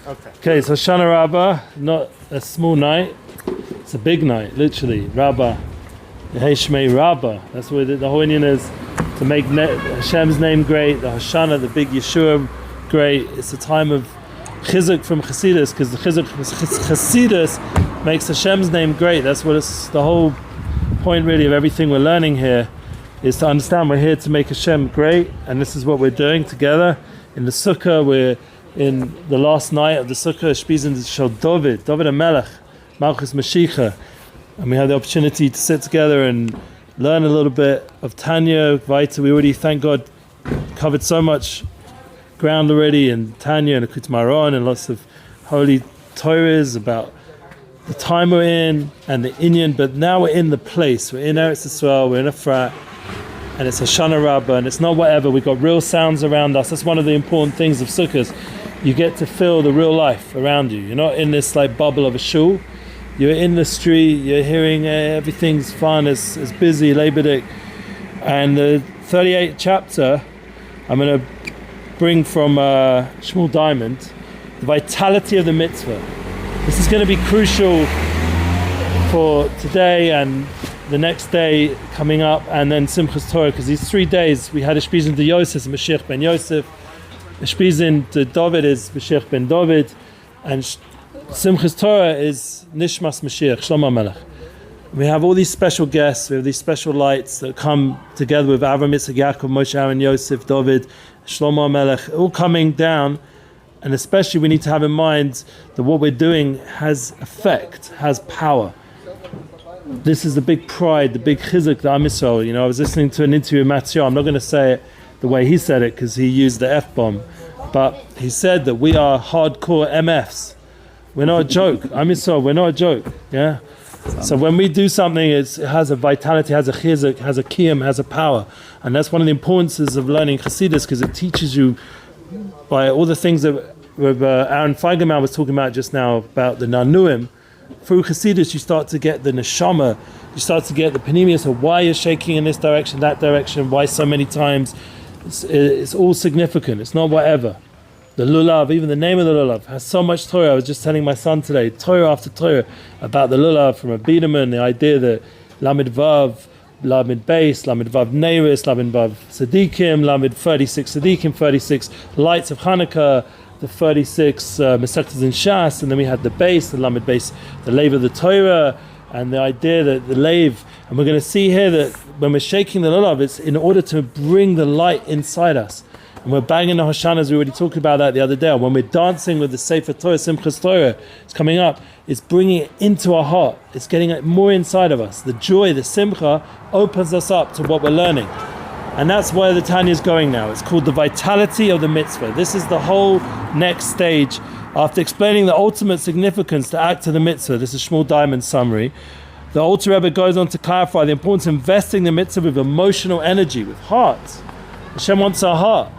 Okay, so Hoshana Rabbah, not a small night, it's a big night, literally. Rabbah, Yehei Rabbah. That's what the whole Indian is, to make Hashem's name great, the Hoshana, the big Yeshua great. It's a time of chizuk from Chassidus, because the Chassidus makes Hashem's name great. That's what it's, the whole point really of everything we're learning here, is to understand we're here to make Hashem great, and this is what we're doing together. In the Sukkah, we're in the last night of the Sukkah, Ushpizins shel David HaMelech, Malchus Mashiach, and we had the opportunity to sit together and learn a little bit of Tanya. We already, thank God, covered so much ground already in Tanya and Akut Maron and lots of holy Torahs about the time we're in and the Inyan, but now we're in the place. We're in Eretz Yisrael, we're in Efrat, and it's Hoshana Rabbah, and it's not whatever. We've got real sounds around us. That's one of the important things of Sukkahs. You get to feel the real life around you. You're not in this like bubble of a shul. You're in the street, you're hearing everything's fun, it's busy, Labor. And the 38th chapter, I'm going to bring from Shmuel Diamond, the vitality of the mitzvah. This is going to be crucial for today and the next day coming up, and then Simchat Torah, because these 3 days we had Ushpizins to Yosef, Moshiach Ben Yosef, Ushpizins to David is Moshiach Ben David, and Simchat Torah is Nishmas Moshiach, Shlomo Melech. We have all these special guests, we have these special lights that come together with Avram, Yitzchak, Yaakov, Moshe, Aaron, Yosef, David, Shlomo Melech, all coming down. And especially we need to have in mind that what we're doing has effect, has power. This is the big pride, the big chizuk, the Am Yisrael. You know, I was listening to an interview with Matthew. I'm not going to say it the way he said it because he used the F-bomb. But he said that we are hardcore MFs. We're not a joke. Am Yisrael, we're not a joke. Yeah? So when we do something, it has a vitality, has a chizuk, has a kiyum, has a power. And that's one of the importances of learning Chassidus, because it teaches you by all the things that Aaron Feigerman was talking about just now, about the Nanuim. Through Chassidus, you start to get the neshama, you start to get the panemius of why you're shaking in this direction, that direction, why so many times. It's all significant, it's not whatever. The Lulav, even the name of the Lulav, has so much Torah. I was just telling my son today, Torah after Torah, about the Lulav from a Biederman, the idea that Lamed Vav, Lamed Beis, Lamed Vav Neiris, Lamed Vav Tzadikim, Lamed 36 Tzadikim, 36 lights of Hanukkah, the 36 Mesechtas in Shas, and then we had the base, the Lamed Beis, the Lev of the Torah, and the idea that the Lev, and we're going to see here that when we're shaking the Lulav, it's in order to bring the light inside us. And we're banging the Hoshanas, we already talked about that the other day. When we're dancing with the Sefer Torah, Simchat Torah, it's coming up, it's bringing it into our heart, it's getting it more inside of us. The joy, the Simcha, opens us up to what we're learning. And that's where the Tanya is going now. It's called the vitality of the mitzvah. This is the whole next stage. After explaining the ultimate significance, the act of the mitzvah, this is Shmuel Diamond's summary, the Alter Rebbe goes on to clarify the importance of investing the mitzvah with emotional energy, with heart. Hashem wants our heart.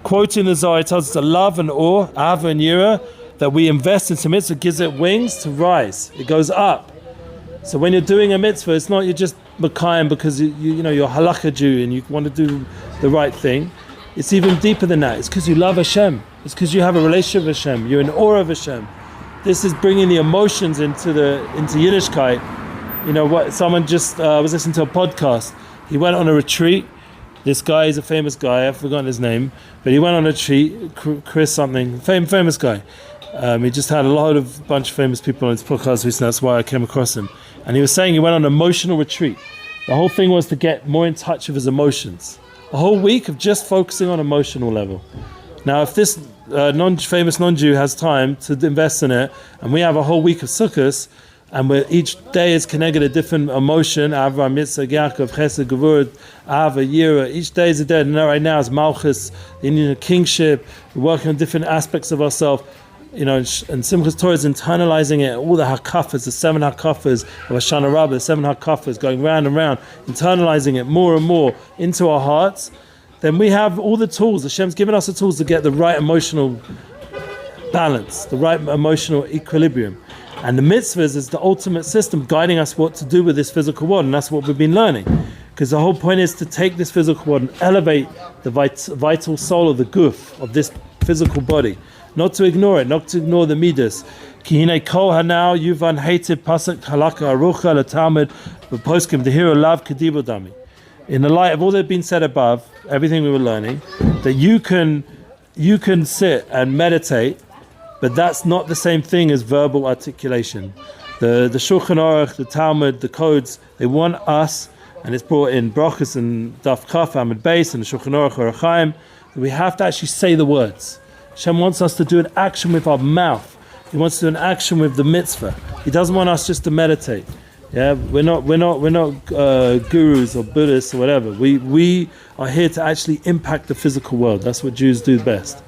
Quoting the Zohar, it tells us that love and awe, ava and yira, that we invest into mitzvah gives it wings to rise. It goes up. So when you're doing a mitzvah, it's not you're just Makayim because you know you're a halakha Jew and you want to do the right thing. It's even deeper than that. It's because you love Hashem. It's because you have a relationship with Hashem. You're in awe of Hashem. This is bringing the emotions into Yiddishkeit. You know what? Someone just was listening to a podcast. He went on a retreat. This guy is a famous guy. I've forgotten his name, but he went on a retreat. Chris something, famous guy. He just had a bunch of famous people on his podcast recently. That's why I came across him. And he was saying he went on an emotional retreat. The whole thing was to get more in touch with his emotions. A whole week of just focusing on emotional level. Now, if this famous non-Jew has time to invest in it, and we have a whole week of Sukkahs, and each day is connected a different emotion, Avram, Yitzchak, Yaakov, Chesed, Gevurah, Ava, Yira, each day is a day, and right now is Malchus, the Indian kingship, we're working on different aspects of ourselves. You know, and Simchat Torah is internalizing it, all the hakafas, the 7 hakafas of Hoshana Rabbah, the 7 hakafas going round and round, internalizing it more and more into our hearts. Then we have all the tools. Hashem's given us the tools to get the right emotional balance, the right emotional equilibrium. And the mitzvahs is the ultimate system guiding us what to do with this physical world, and that's what we've been learning. Because the whole point is to take this physical world and elevate the vital soul of the guf, of this physical body. not to ignore it, not to ignore the midas. Ki hine kol hanau yuvan hated pasuk halakha arucha l'talmud v'poskim dehira lav kedibo dami. In the light of all that had been said above, everything we were learning, that you can sit and meditate, but that's not the same thing as verbal articulation. The Shulchan Aruch, the Talmud, the codes, they want us, and it's brought in Brachos and Daf Kaf Amud Beis and the Shulchan Aruch Lulav Chaim, that we have to actually say the words. Hashem wants us to do an action with our mouth. He wants to do an action with the mitzvah. He doesn't want us just to meditate. Yeah, we're not gurus or Buddhists or whatever. We are here to actually impact the physical world. That's what Jews do best.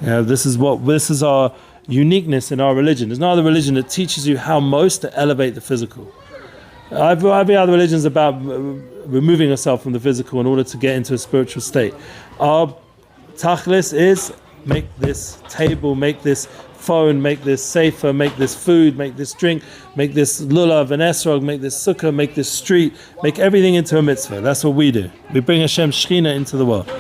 Yeah, this is our uniqueness in our religion. There's no other religion that teaches you how most to elevate the physical. Every other religion is about removing yourself from the physical in order to get into a spiritual state. Our tachlis is make this table, make this phone, make this sefer, make this food, make this drink, make this lulav and esrog, make this sukkah, make this street, make everything into a mitzvah. That's what we do. We bring Hashem's Shechina into the world.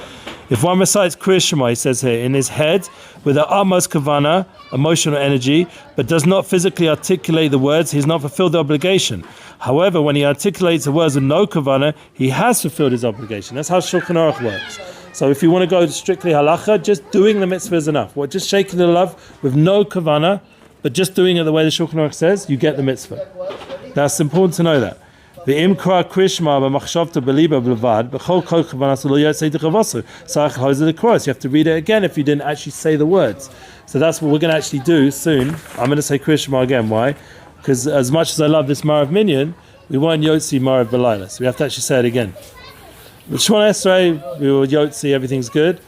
If one recites Kriya Shema, he says here, in his head, with the utmost Kavana, emotional energy, but does not physically articulate the words, he has not fulfilled the obligation. However, when he articulates the words with no Kavana, he has fulfilled his obligation. That's how Shulchan Aruch works. So if you want to go strictly halacha, just doing the mitzvah is enough. Just shaking the lulav with no Kavana, but just doing it the way the Shulchan Aruch says, you get the mitzvah. That's important to know that. So you have to read it again if you didn't actually say the words. So that's what we're going to actually do soon. I'm going to say Kriya Shema again. Why? Because as much as I love this Marav Minyan, we won't Yotzi Marav B'Laila. So we have to actually say it again. With Shemona Esrei, we will Yotzi, everything's good.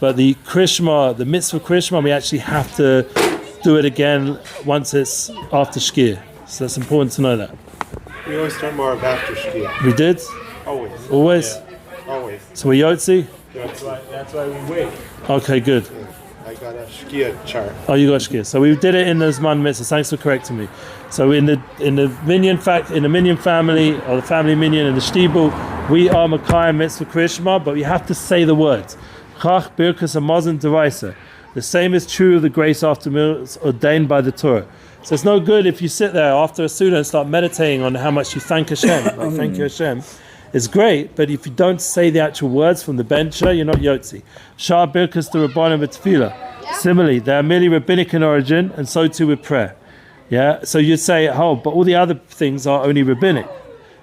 But the Kriya Shema, the mitzvah Kriya Shema, we actually have to do it again once it's after Shkia. So that's important to know that. We always start more after Shkia. We did? Always. Always? Yeah. Always. So we Yotzi? That's why we wait. Okay, good. Yeah. I got a Shkia chart. Oh, you got Shkia. So we did it in the Zman Mitzvah. Thanks for correcting me. So in the Minyan family, or the family Minyan and the Shtibel, we are Makayim Mitzvah Kriya Shema, but we have to say the words. Chach, Birkas, and Mazen Deraisa. The same is true of the grace after meals ordained by the Torah. So it's no good if you sit there after a Suda and start meditating on how much you thank Hashem. Like, thank you Hashem. It's great, but if you don't say the actual words from the bencher, you're not Yotzi. Shah Birkas the Rabbanim B'Tefillah. Similarly, they are merely rabbinic in origin, and so too with prayer. Yeah, so you'd say, oh, but all the other things are only rabbinic.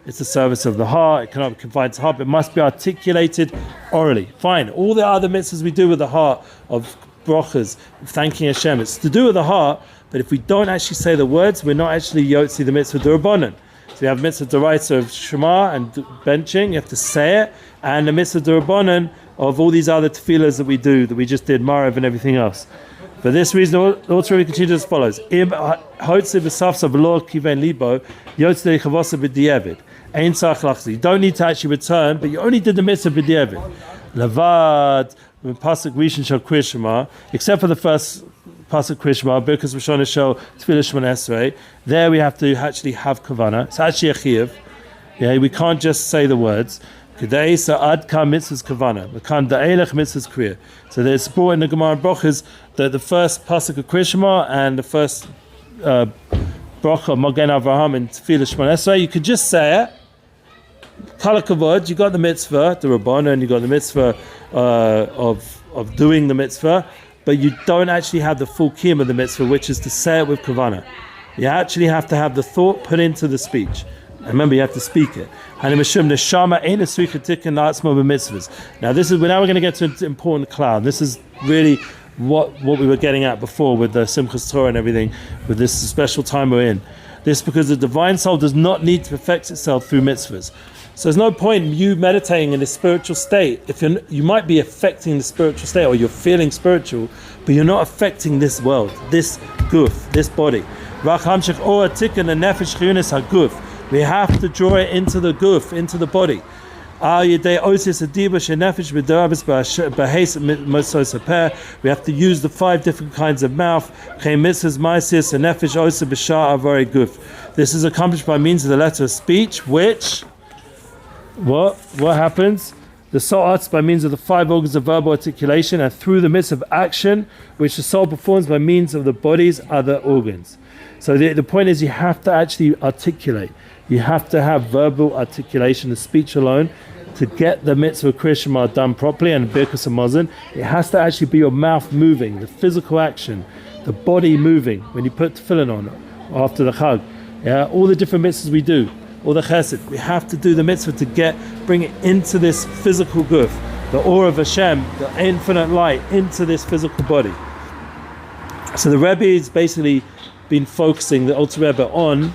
It's the service of the heart, it cannot be confined to the heart, but it must be articulated orally. Fine, all the other mitzvahs we do with the heart of brachas, thanking Hashem, it's to do with the heart, but if we don't actually say the words, we're not actually Yotzi the mitzvah d'Rabbanan. So we have mitzvah d'Oraisa of Shema and benching, you have to say it, and the mitzvah d'Rabbanan of all these other tefillahs that we do, that we just did, Marav and everything else. For this reason, also we continue as follows. You don't need to actually return, but you only did the mitzvah b'diavad. Lavad, pasuk rishon shel Kriya Shema, except for the first pasuk Kriya Shema, because Hoshana shel Tefillah Shemona Esrei. There we have to actually have Kavana. It's actually a chiyuv. Yeah, we can't just say the words. So there's support in the Gemara Brachas that the first pasuk of Kriya Shema and the first bracha Magen Avraham and Tefillah Shemona Esrei, you could just say it. Kol hakavod, you got the mitzvah, the Rabbanan, and you got the mitzvah of doing the mitzvah, but you don't actually have the full kiyum of the mitzvah, which is to say it with Kavana. You actually have to have the thought put into the speech. And remember, you have to speak it. Now this is now we're going to get to an important cloud. This is really what we were getting at before with the Simchat Torah and everything, with this special time we're in. This because the divine soul does not need to perfect itself through mitzvahs. So there's no point in you meditating in a spiritual state if you might be affecting the spiritual state, or you're feeling spiritual, but you're not affecting this world, this guf, this body. We have to draw it into the guf, into the body. We have to use the 5 different kinds of mouth. This is accomplished by means of the letter of speech, which what happens? the soul arts by means of the 5 organs of verbal articulation, and through the midst of action, which the soul performs by means of the body's other organs. So the point is, you have to actually articulate. You have to have verbal articulation, the speech alone, to get the mitzvah of Kriya Shema done properly, and Birkas Hamazon. It has to actually be your mouth moving, the physical action, the body moving when you put tefillin on after the Chag. Yeah, all the different mitzvahs we do, all the chesed, we have to do the mitzvah to bring it into this physical guf, the aura of Hashem, the infinite light, into this physical body. So the Rebbe has basically been focusing, the Alter Rebbe, on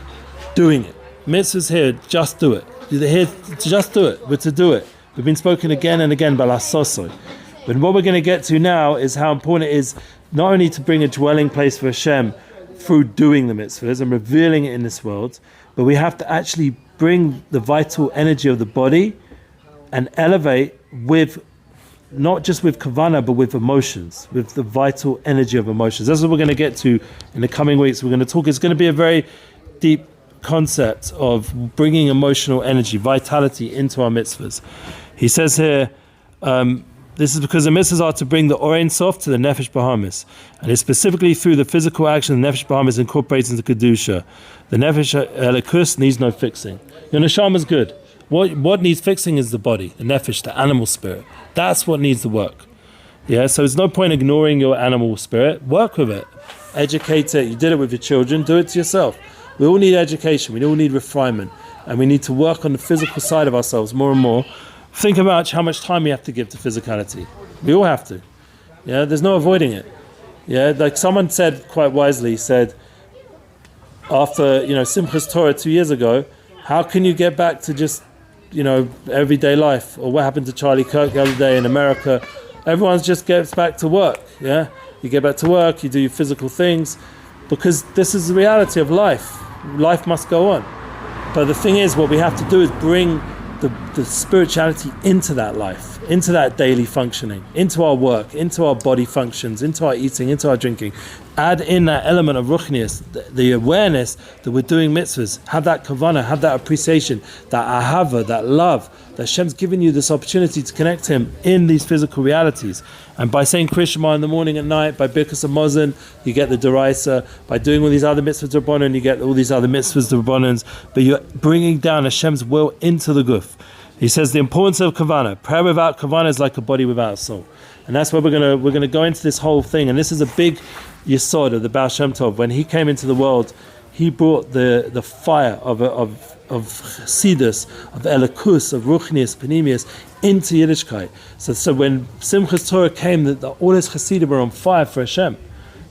doing it. Mitzvahs here, just do it. You're here to just do it, but to do it. We've been spoken again and again by Lasosoi. But what we're going to get to now is how important it is not only to bring a dwelling place for Hashem through doing the mitzvahs and revealing it in this world, but we have to actually bring the vital energy of the body and elevate with, not just with Kavana, but with emotions, with the vital energy of emotions. That's what we're going to get to in the coming weeks. We're going to talk, it's going to be a very deep concept of bringing emotional energy, vitality into our mitzvahs. He says here, this is because the mitzvahs are to bring the Or Ein Sof to the Nefesh Bahamis, and it's specifically through the physical action the Nefesh Bahamis incorporates into Kedusha. The Nefesh Elikus needs no fixing. Your neshama is good. What needs fixing is the body, the Nefesh, the animal spirit. That's what needs the work. Yeah, so there's no point ignoring your animal spirit. Work with it. Educate it. You did it with your children, do it to yourself. We all need education, we all need refinement, and we need to work on the physical side of ourselves more and more. Think about how much time we have to give to physicality. We all have to. Yeah, there's no avoiding it. Yeah, like someone said quite wisely, he said, after Simchas Torah 2 years ago, how can you get back to just everyday life? Or what happened to Charlie Kirk the other day in America? Everyone just gets back to work. Yeah, you get back to work, you do your physical things, because this is the reality of life. Life must go on. But the thing is, what we have to do is bring the spirituality into that life, into that daily functioning, into our work, into our body functions, into our eating, into our drinking. Add in that element of ruchnius, the awareness that we're doing mitzvahs. Have that kavana, have that appreciation, that ahava, that love, that Hashem's given you this opportunity to connect to Him in these physical realities. And by saying Kriya Shema in the morning and night, by Birkas Hamazon, you get the Deraisa. By doing all these other mitzvahs Rabbanan, you get all these other mitzvahs Rabbanans. But you're bringing down Hashem's will into the guf. He says the importance of kavana. Prayer without kavana is like a body without a soul. And that's where we're gonna go into this whole thing. And this is a big Yesod of the Baal Shem Tov. When he came into the world, he brought the fire of Chassidus, of Elikus, of Ruchnius, Panemius into Yiddishkeit. So when Simchas Torah came, all his Chassidim were on fire for Hashem.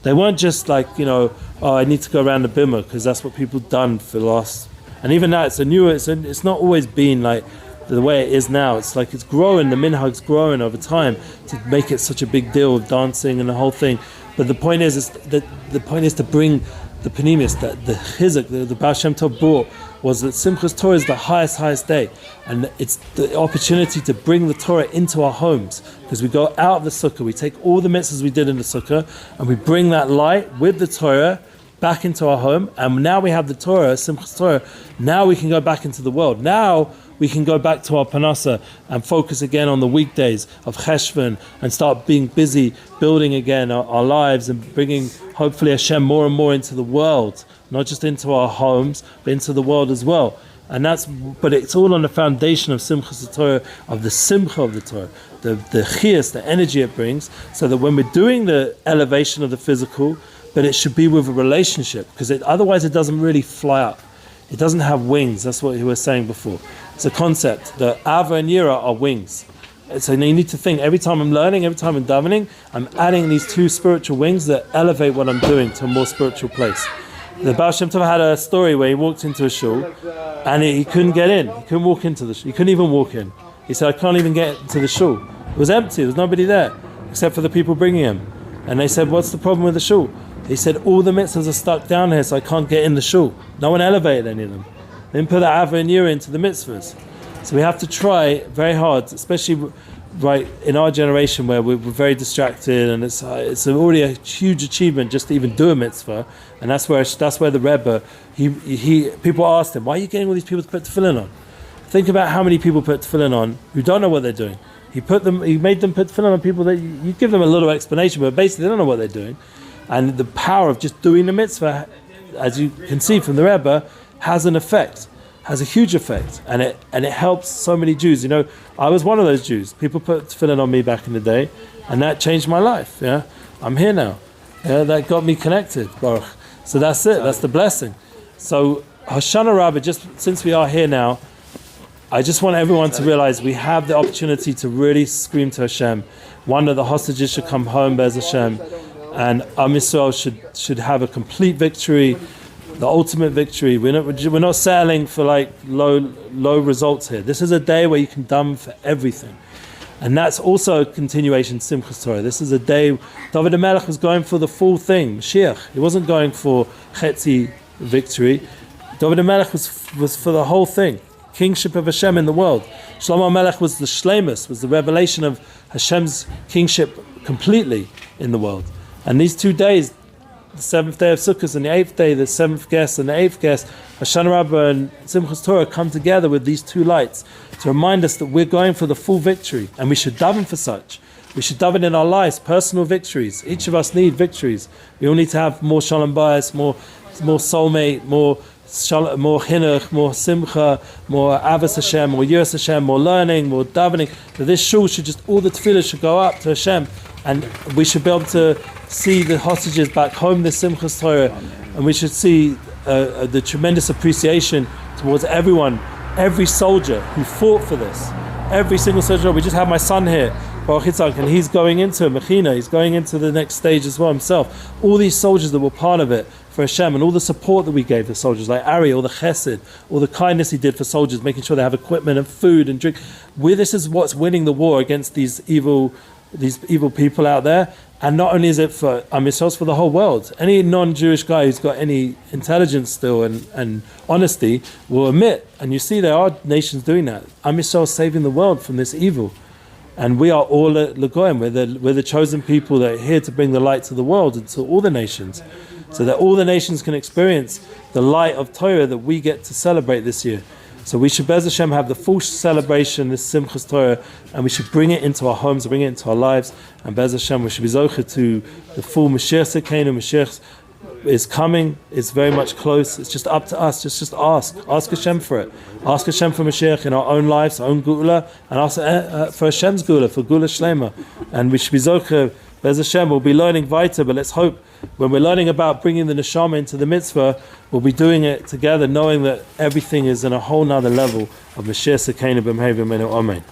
They weren't just like, I need to go around the bimah, because that's what people done for the last. And even now, it's not always been like the way it is now. It's like it's growing, the minhag's growing over time to make it such a big deal of dancing and the whole thing. But the point is to bring the panemius, the chizuk, the Baal Shem Tov brought, was that Simchas Torah is the highest day, and it's the opportunity to bring the Torah into our homes, because we go out of the Sukkah, we take all the mitzvahs we did in the Sukkah, and we bring that light with the Torah back into our home, and now we have the Torah, Simchas Torah. Now we can go back into the world. Now we can go back to our panasa and focus again on the weekdays of Cheshvan and start being busy building again our lives and bringing hopefully Hashem more and more into the world, not just into our homes, but into the world as well. But it's all on the foundation of Simchas Torah, of the Simcha of the Torah, the chiyas, the energy it brings, so that when we're doing the elevation of the physical, but it should be with a relationship, because otherwise it doesn't really fly up. It doesn't have wings. That's what he was saying before. It's a concept. The Ava and Yira are wings. So you need to think, every time I'm learning, every time I'm davening, I'm adding these two spiritual wings that elevate what I'm doing to a more spiritual place. The Baal Shem Tov had a story where he walked into a shul and he couldn't get in. He couldn't walk into the shul. He couldn't even walk in. He said, I can't even get into the shul. It was empty. There was nobody there except for the people bringing him. And they said, what's the problem with the shul? He said, all the mitzvahs are stuck down here, so I can't get in the shul. No one elevated any of them. They didn't put the Ava and Yira into the mitzvahs. So we have to try very hard, especially right in our generation where we're very distracted, and it's already a huge achievement just to even do a mitzvah. And that's where the Rebbe, people asked him, why are you getting all these people to put tefillin on? Think about how many people put tefillin on who don't know what they're doing. He made them put tefillin on people that you give them a little explanation, but basically they don't know what they're doing. And the power of just doing the mitzvah, as you can see from the Rebbe, has an effect, has a huge effect, and it helps so many Jews. You know, I was one of those Jews. People put tefillin on me back in the day, and that changed my life. Yeah, I'm here now. Yeah, that got me connected, Baruch. So that's it. That's the blessing. So Hoshana Rabbah, just since we are here now, I just want everyone to realize we have the opportunity to really scream to Hashem. One of the hostages should come home, Bez Hashem, and Am Yisrael should have a complete victory, the ultimate victory. We're not settling for like low results here. This is a day where you can daven for everything. And that's also a continuation of Simchat Torah. This is a day David HaMelech was going for the full thing, Mashiach. He wasn't going for Chetzi victory. David HaMelech was for the whole thing, kingship of Hashem in the world. Shlomo HaMelech was the Shleimus, was the revelation of Hashem's kingship completely in the world. And these 2 days, the 7th day of Sukkah and the 8th day, the 7th guest and the 8th guest, Hoshana Rabbah and Simchat Torah come together with these two lights to remind us that we're going for the full victory, and we should daven for such. We should daven in our lives, personal victories. Each of us need victories. We all need to have more shalom bayis, more soulmate, more chinuch, more simcha, more avos Hashem, more yiras Hashem, more learning, more davening. That this shul should just, all the tefillah should go up to Hashem, and we should be able to see the hostages back home, the Simchat Torah, and we should see the tremendous appreciation towards everyone, every soldier who fought for this, every single soldier. We just have my son here, Baruch Yitzhak, and he's going into Mechina, he's going into the next stage as well himself. All these soldiers that were part of it for Hashem, and all the support that we gave the soldiers, like Ari, all the chesed, all the kindness he did for soldiers, making sure they have equipment and food and drink. This is what's winning the war against these evil people out there. And not only is it for Am Yisrael, it's for the whole world. Any non-Jewish guy who's got any intelligence still and honesty will admit, and you see there are nations doing that. Am Yisrael is saving the world from this evil. And we are all Legoim. We're the chosen people that are here to bring the light to the world and to all the nations, so that all the nations can experience the light of Torah that we get to celebrate this year. So we should, Bez Hashem, have the full celebration, this Simchat Torah, and we should bring it into our homes, bring it into our lives, and Bez Hashem, we should be zocher to the full Mashiach Sekenu. Mashiach is coming, it's very much close. It's just up to us, just ask Hashem for it. Ask Hashem for Mashiach in our own lives, our own Geula, and ask for Hashem's Geula, for Geula Shlema. And we should be zocher, Bez Hashem, we'll be learning weiter, but let's hope when we're learning about bringing the neshama into the mitzvah, we'll be doing it together, knowing that everything is in a whole nother level of Mashiach Sekenu b'mhei v'menu. Amen.